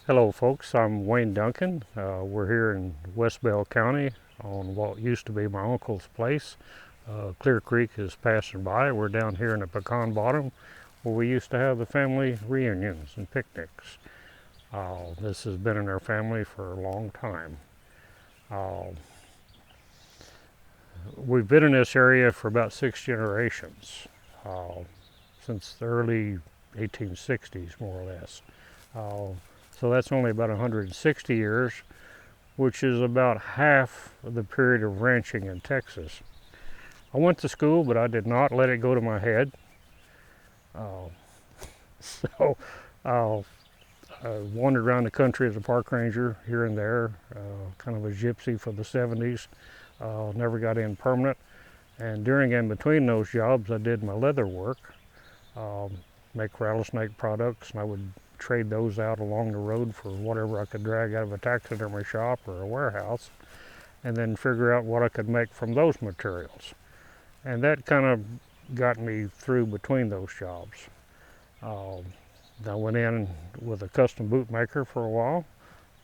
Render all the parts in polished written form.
Hello folks, I'm Wayne Duncan. We're here in West Bell County on what used to be my uncle's place. Clear Creek is passing by. We're down here in the Pecan Bottom where we used to have the family reunions and picnics. This has been in our family for a long time. Uh, we've been in this area for about 6 generations, uh, since the early 1860s more or less. So that's only about 160 years, which is about half of the period of ranching in Texas. I went to school, but I did not let it go to my head. Uh, so uh, I wandered around the country as a park ranger here and there, kind of a gypsy for the 70s. Never got in permanent. And during and between those jobs, I did my leather work, um, make rattlesnake products, and I would trade those out along the road for whatever I could drag out of a taxidermy shop or a warehouse, and then figure out what I could make from those materials. And that kind of got me through between those jobs. Um, I went in with a custom boot maker for a while,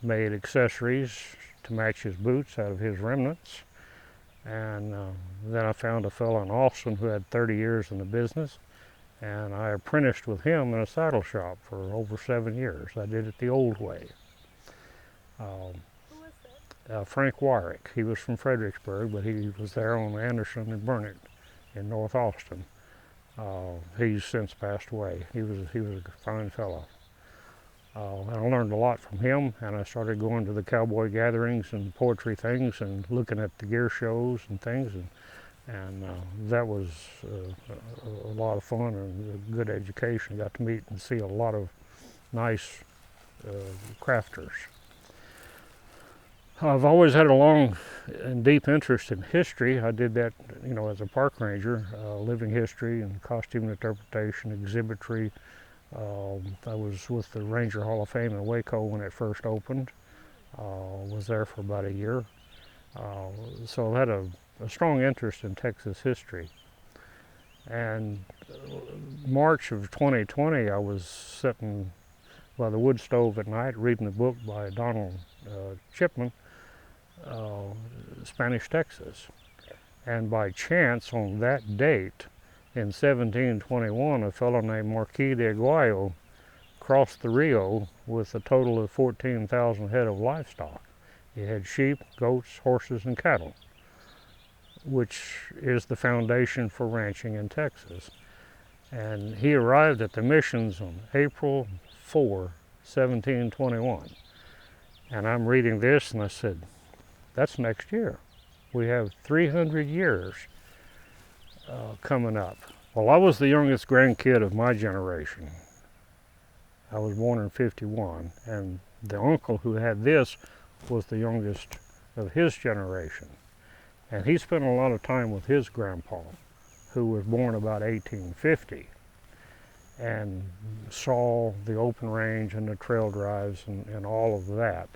made accessories to match his boots out of his remnants, and then I found a fellow in Austin who had 30 years in the business, and I apprenticed with him in a saddle shop for over 7 years. I did it the old way. Um, Frank Wyrick, he was from Fredericksburg, but he was there on Anderson and Burnett in North Austin. He's since passed away. He was a fine fellow. And I learned a lot from him, and I started going to the cowboy gatherings and poetry things and looking at the gear shows and things, and that was a lot of fun and a good education. Got to meet and see a lot of nice crafters. I've always had a long and deep interest in history. I did that, as a park ranger, living history and costume interpretation, exhibitry. I was with the Ranger Hall of Fame in Waco when it first opened. Was there for about a year. So I had a strong interest in Texas history. And March of 2020, I was sitting by the wood stove at night reading a book by Donald Chipman, Spanish Texas. And by chance, on that date, in 1721, a fellow named Marquis de Aguayo crossed the Rio with a total of 14,000 head of livestock. He had sheep, goats, horses, and cattle, which is the foundation for ranching in Texas. And he arrived at the missions on April 4, 1721. And I'm reading this and I said, that's next year. We have 300 years coming up. Well, I was the youngest grandkid of my generation. I was born in 51, and the uncle who had this was the youngest of his generation. And he spent a lot of time with his grandpa, who was born about 1850, and saw the open range and the trail drives and all of that.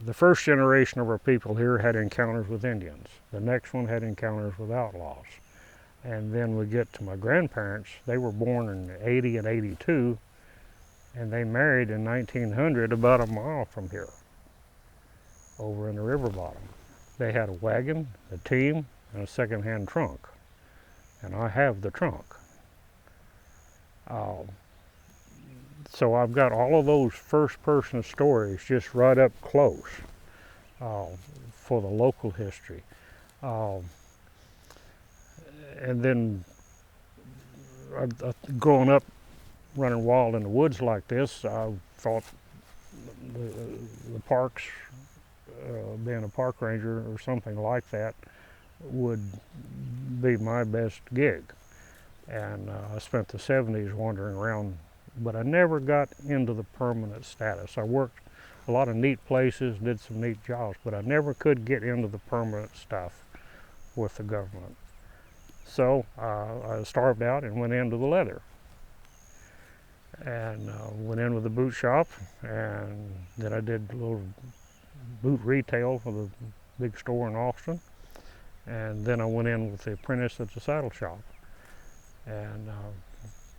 The first generation of our people here had encounters with Indians. The next one had encounters with outlaws. And then we get to my grandparents. They were born in 80 and 82, and they married in 1900 about a mile from here, over in the river bottom. They had a wagon, a team, and a second-hand trunk. And I have the trunk. So I've got all of those first-person stories just right up close for the local history. And then growing up running wild in the woods like this, I thought the parks, being a park ranger or something like that, would be my best gig. And I spent the 70s wandering around, but I never got into the permanent status. I worked a lot of neat places, did some neat jobs, but I never could get into the permanent stuff with the government. So I starved out and went into the leather. And went in with the boot shop, and then I did a little boot retail for the big store in Austin. And then I went in with the apprentice at the saddle shop. And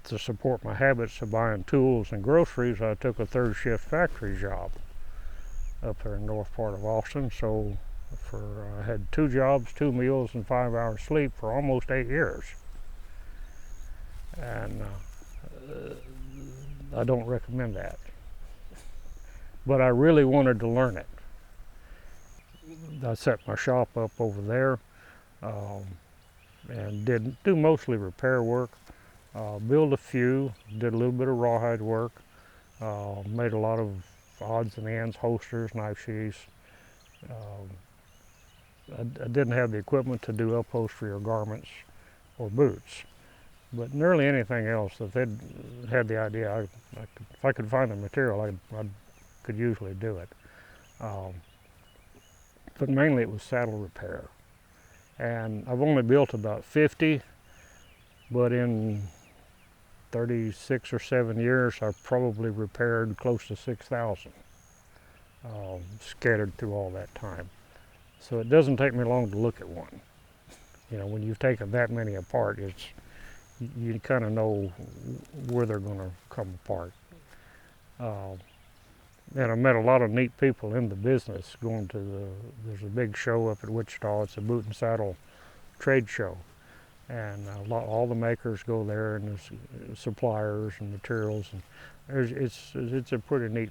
to support my habits of buying tools and groceries, I took a third shift factory job up there in the north part of Austin. So I had 2 jobs, 2 meals, and 5 hours sleep for almost 8 years. And I don't recommend that. But I really wanted to learn it. I set my shop up over there and do mostly repair work. Built a few, did a little bit of rawhide work, made a lot of odds and ends, holsters, knife sheaths. I didn't have the equipment to do upholstery or garments or boots, but nearly anything else, if they'd had the idea, if I could find the material, I could usually do it. But mainly it was saddle repair. And I've only built about 50, but in 36 or 7 years, I've probably repaired close to 6,000, scattered through all that time. So it doesn't take me long to look at one. You know, when you've taken that many apart, you kind of know where they're going to come apart. And I met a lot of neat people in the business there's a big show up at Wichita. It's a boot and saddle trade show. And all the makers go there, and there's suppliers and materials. And it's a pretty neat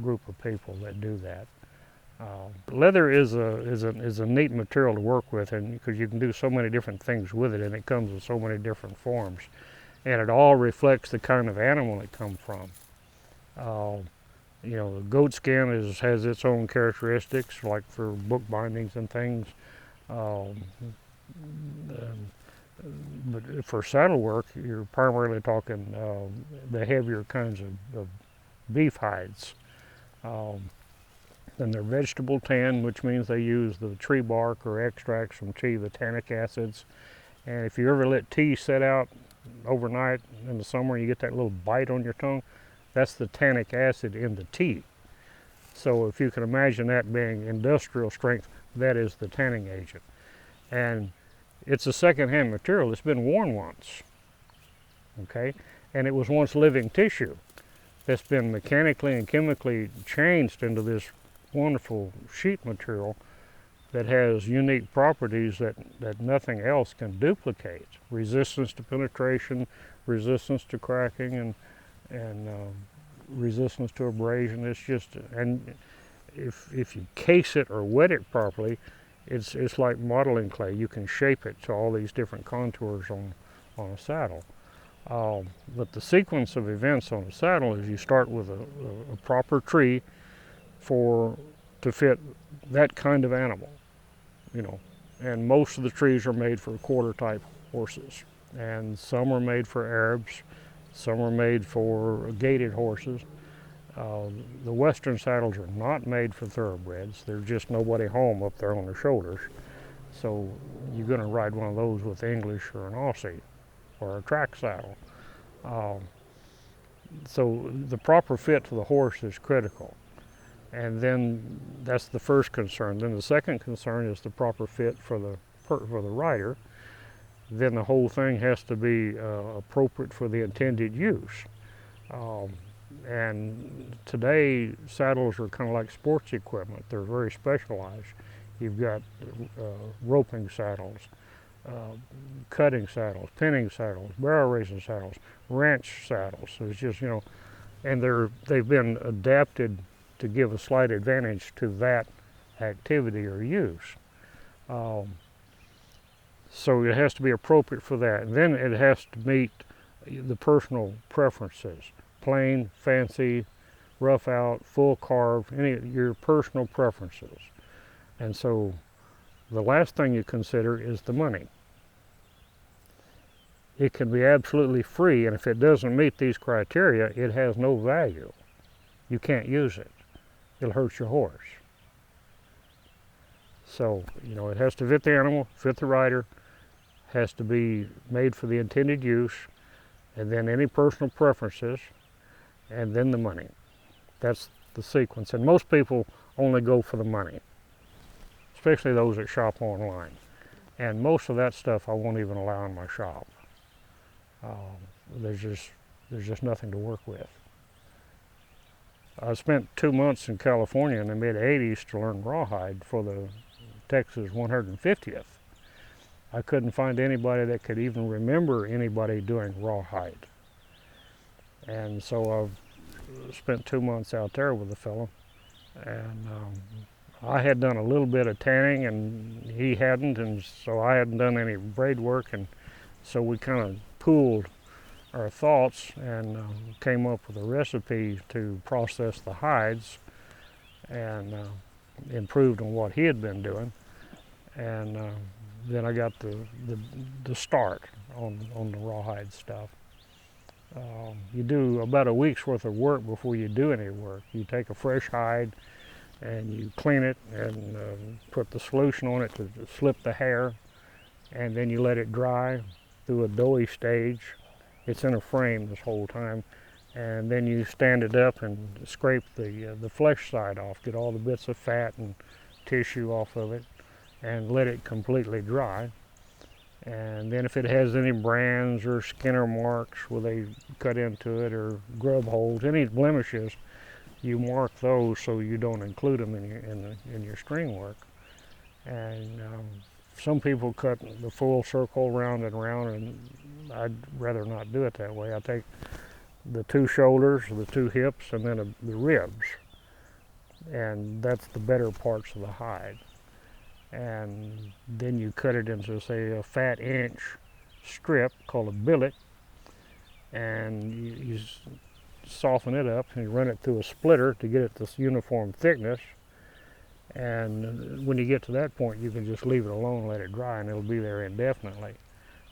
group of people that do that. Leather is a neat material to work with, and because you can do so many different things with it, and it comes in so many different forms, and it all reflects the kind of animal it comes from. You know, the goat skin has its own characteristics, like for book bindings and things. But for saddle work, you're primarily talking the heavier kinds of beef hides. Then they're vegetable tan, which means they use the tree bark or extracts from tea, the tannic acids. And if you ever let tea set out overnight in the summer, you get that little bite on your tongue, that's the tannic acid in the tea. So if you can imagine that being industrial strength, that is the tanning agent. And it's a second-hand material. It's been worn once, okay? And it was once living tissue that's been mechanically and chemically changed into this wonderful sheet material that has unique properties that nothing else can duplicate. Resistance to penetration, resistance to cracking, and resistance to abrasion. It's just, and if you case it or wet it properly, it's like modeling clay. You can shape it to all these different contours on a saddle. But the sequence of events on a saddle is you start with a proper tree to fit that kind of animal, you know. And most of the trees are made for quarter type horses, and some are made for Arabs, some are made for gaited horses. The western saddles are not made for thoroughbreds. There's just nobody home up there on their shoulders. So you're going to ride one of those with English or an Aussie or a track saddle. So the proper fit to the horse is critical. And then that's the first concern. Then the second concern is the proper fit for the rider. Then the whole thing has to be appropriate for the intended use. And today, saddles are kind of like sports equipment. They're very specialized. You've got roping saddles, cutting saddles, pinning saddles, barrel raising saddles, ranch saddles. So it's just, you know, and they've been adapted to give a slight advantage to that activity or use. So it has to be appropriate for that. And then it has to meet the personal preferences. Plain, fancy, rough out, full carve, any of your personal preferences. And so the last thing you consider is the money. It can be absolutely free, and if it doesn't meet these criteria, it has no value. You can't use it. It'll hurt your horse. So, you know, it has to fit the animal, fit the rider, has to be made for the intended use, and then any personal preferences, and then the money. That's the sequence. And most people only go for the money, especially those that shop online. And most of that stuff I won't even allow in my shop. there's just nothing to work with. I spent 2 months in California in the mid-'80s to learn rawhide for the Texas 150th. I couldn't find anybody that could even remember anybody doing rawhide. And so I spent 2 months out there with a fellow, and I had done a little bit of tanning and he hadn't, and so I hadn't done any braid work, and so we kind of pooled our thoughts and came up with a recipe to process the hides, and improved on what he had been doing. And then I got the start on the rawhide stuff. You do about a week's worth of work before you do any work. You take a fresh hide and you clean it and put the solution on it to slip the hair, and then you let it dry through a doughy stage. It's in a frame this whole time, and then you stand it up and scrape the flesh side off, get all the bits of fat and tissue off of it, and let it completely dry. And then if it has any brands or skinner marks where they cut into it, or grub holes, any blemishes, you mark those so you don't include them in your string work. And some people cut the full circle round and round, and I'd rather not do it that way. I take the 2 shoulders, the 2 hips, and then the ribs, and that's the better parts of the hide. And then you cut it into, say, a fat inch strip called a billet, and you soften it up and you run it through a splitter to get it this uniform thickness. And when you get to that point, you can just leave it alone, let it dry, and it'll be there indefinitely.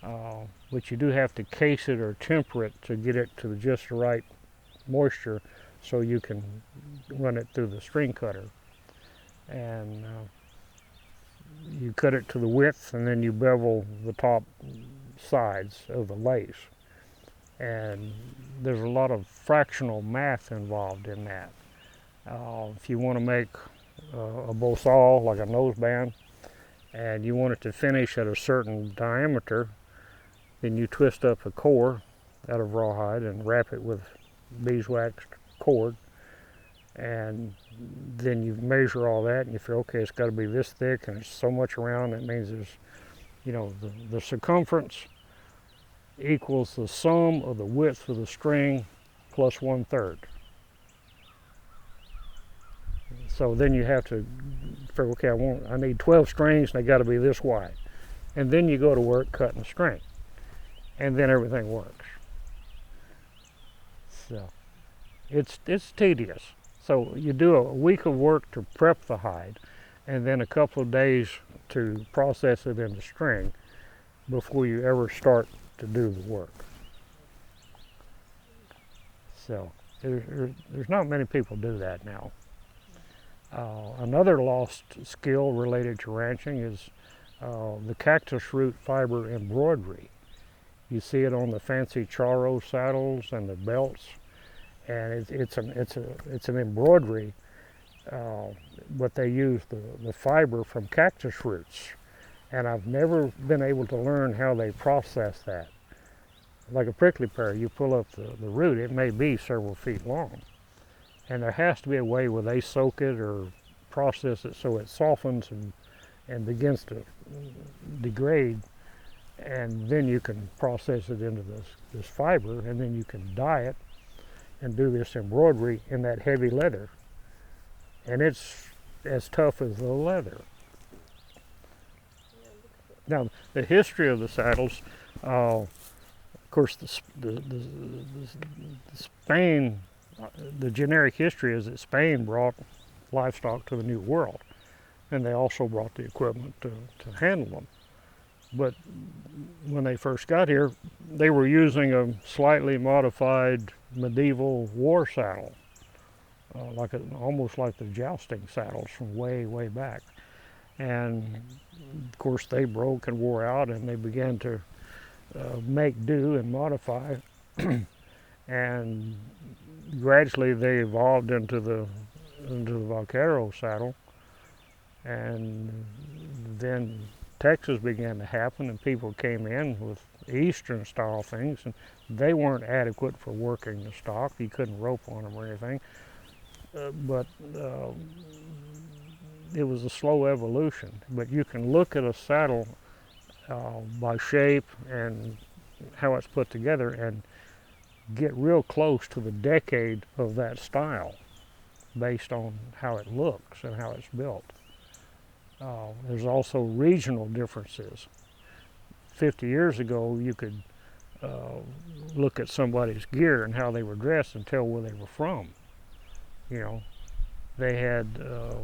But you do have to case it or temper it to get it to just the right moisture so you can run it through the string cutter. And you cut it to the width, and then you bevel the top sides of the lace. And there's a lot of fractional math involved in that. If you want to make a bosal, like a noseband, and you want it to finish at a certain diameter, then you twist up a core out of rawhide and wrap it with beeswax cord, and then you measure all that and you feel, okay, it's got to be this thick and it's so much around. That means there's, the circumference equals the sum of the width of the string plus 1/3. So then you have to figure, okay, I need 12 strings and they got to be this wide. And then you go to work cutting the string, and then everything works. So it's tedious. So you do a week of work to prep the hide, and then a couple of days to process it into string before you ever start to do the work. So there's not many people do that now. Another lost skill related to ranching is the cactus root fiber embroidery. You see it on the fancy charro saddles and the belts, and it's an embroidery, but they use the fiber from cactus roots, and I've never been able to learn how they process that. Like a prickly pear, you pull up the root, it may be several feet long, and there has to be a way where they soak it or process it so it softens and begins to degrade, and then you can process it into this fiber, and then you can dye it and do this embroidery in that heavy leather, and it's as tough as the leather. Now, the history of the saddles, of course, the Spain, the generic history is that Spain brought livestock to the New World, and they also brought the equipment to handle them. But when they first got here, they were using a slightly modified medieval war saddle, almost like the jousting saddles from way, way back. And of course they broke and wore out, and they began to make do and modify, and gradually they evolved into the vaquero saddle, and then Texas began to happen, and people came in with eastern style things, and they weren't adequate for working the stock. You couldn't rope on them or anything. But it was a slow evolution. But you can look at a saddle by shape and how it's put together and get real close to the decade of that style based on how it looks and how it's built. There's also regional differences. 50 years ago, you could look at somebody's gear and how they were dressed and tell where they were from. You know, they had a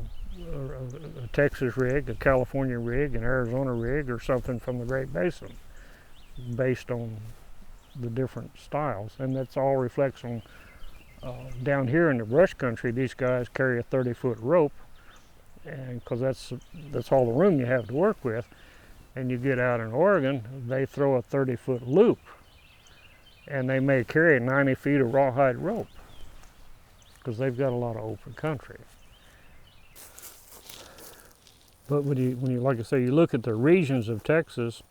Texas rig, a California rig, an Arizona rig, or something from the Great Basin, based on the different styles. And that's all reflects on down here in the brush country. These guys carry a 30-foot rope, and because that's all the room you have to work with. And you get out in Oregon, they throw a 30-foot loop, and they may carry 90 feet of rawhide rope because they've got a lot of open country. But when you, like I say, you look at the regions of Texas,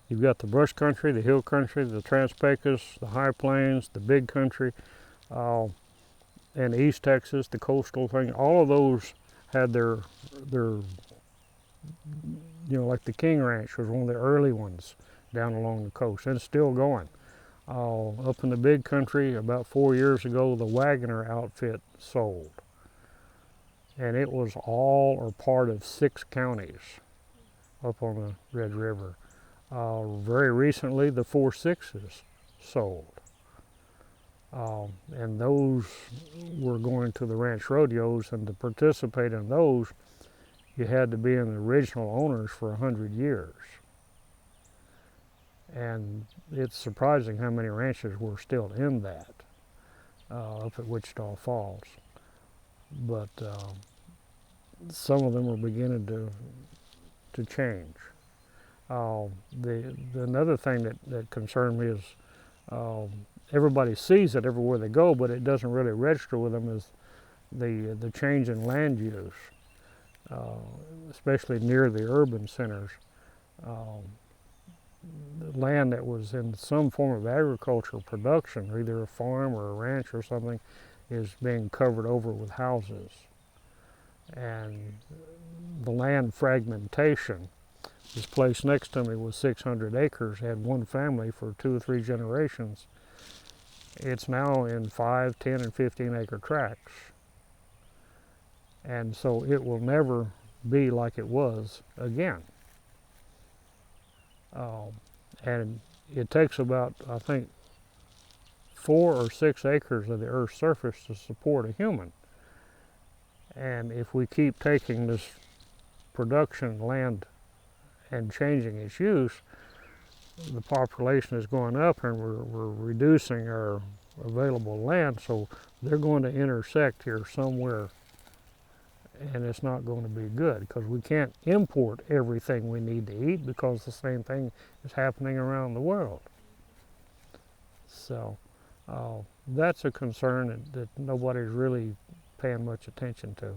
you've got the brush country, the hill country, the Trans-Pecos, the high plains, the big country, and East Texas, the coastal thing. All of those had their like the King Ranch was one of the early ones down along the coast, and it's still going. Up in the big country, about 4 years ago, the Wagoner outfit sold. And it was all or part of 6 counties up on the Red River. Very recently, the 4.6s sold. And those were going to the ranch rodeos, and to participate in those, you had to be in the original owners for 100 years. And it's surprising how many ranches were still in that up at Wichita Falls. But some of them are beginning to change. Another thing that concerned me is everybody sees it everywhere they go, but it doesn't really register with them is the change in land use. Especially near the urban centers. The land that was in some form of agricultural production, either a farm or a ranch or something, is being covered over with houses. And the land fragmentation, this place next to me was 600 acres, had one family for 2 or 3 generations. It's now in 5, 10, and 15 acre tracts. And so it will never be like it was again. And it takes about, I think, 4 or 6 acres of the Earth's surface to support a human. And if we keep taking this production land and changing its use, the population is going up and we're reducing our available land, so they're going to intersect here somewhere. And it's not going to be good because we can't import everything we need to eat because the same thing is happening around the world. So that's a concern that nobody's really paying much attention to.